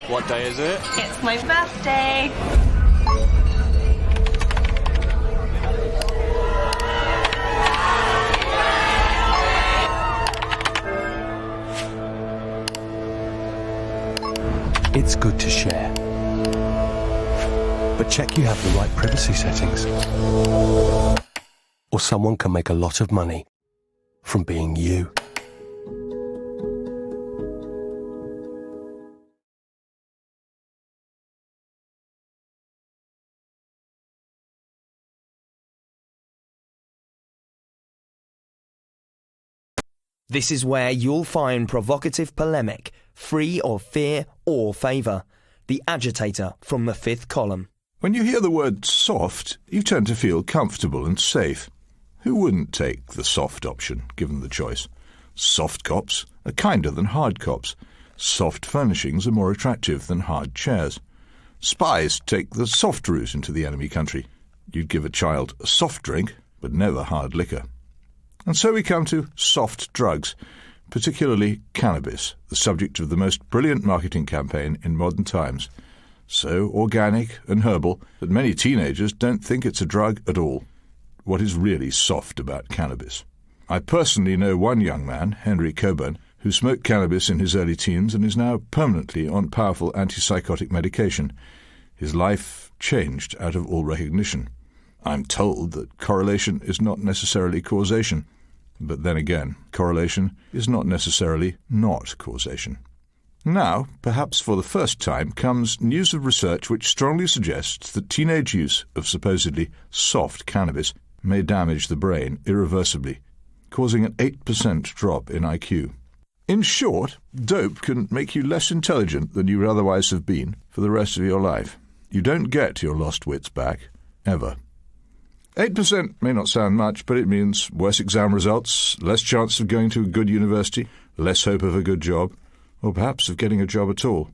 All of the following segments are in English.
What day is it? It's my birthday. It's good to share. But check you have the right privacy settings. Or someone can make a lot of money from being you. This is where you'll find provocative polemic, free of fear or favour. The Agitator from the fifth column. When you hear the word soft, you tend to feel comfortable and safe. Who wouldn't take the soft option, given the choice? Soft cops are kinder than hard cops. Soft furnishings are more attractive than hard chairs. Spies take the soft route into the enemy country. You'd give a child a soft drink, but never hard liquor. And so we come to soft drugs, particularly cannabis, the subject of the most brilliant marketing campaign in modern times. So organic and herbal that many teenagers don't think it's a drug at all. What is really soft about cannabis? I personally know one young man, Henry Coburn, who smoked cannabis in his early teens and is now permanently on powerful antipsychotic medication. His life changed out of all recognition. I'm told that correlation is not necessarily causation. But then again, correlation is not necessarily not causation. Now, perhaps for the first time, comes news of research which strongly suggests that teenage use of supposedly soft cannabis may damage the brain irreversibly, causing an 8% drop in IQ. In short, dope can make you less intelligent than you would otherwise have been for the rest of your life. You don't get your lost wits back, ever. 8% may not sound much, but it means worse exam results, less chance of going to a good university, less hope of a good job, or perhaps of getting a job at all.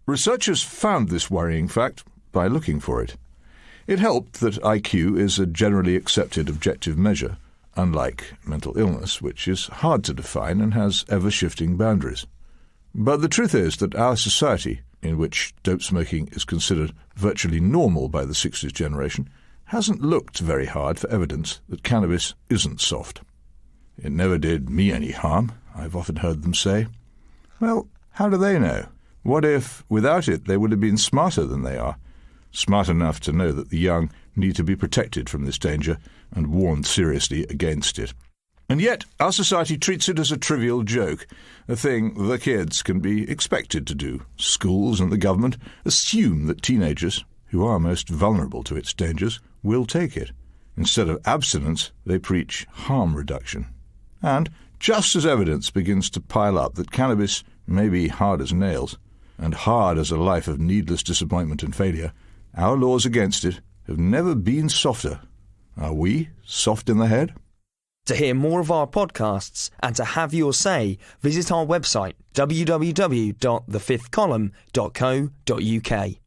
Researchers found this worrying fact by looking for it. It helped that IQ is a generally accepted objective measure, unlike mental illness, which is hard to define and has ever-shifting boundaries. But the truth is that our society, in which dope smoking is considered virtually normal by the 60s generation, hasn't looked very hard for evidence that cannabis isn't soft. It never did me any harm, I've often heard them say. Well, how do they know? What if, without it, they would have been smarter than they are? Smart enough to know that the young need to be protected from this danger and warned seriously against it. And yet, our society treats it as a trivial joke, a thing the kids can be expected to do. Schools and the government assume that teenagers, who are most vulnerable to its dangers, will take it. Instead of abstinence, they preach harm reduction. And just as evidence begins to pile up that cannabis may be hard as nails, and hard as a life of needless disappointment and failure, our laws against it have never been softer. Are we soft in the head? To hear more of our podcasts and to have your say, visit our website www.thefifthcolumn.co.uk.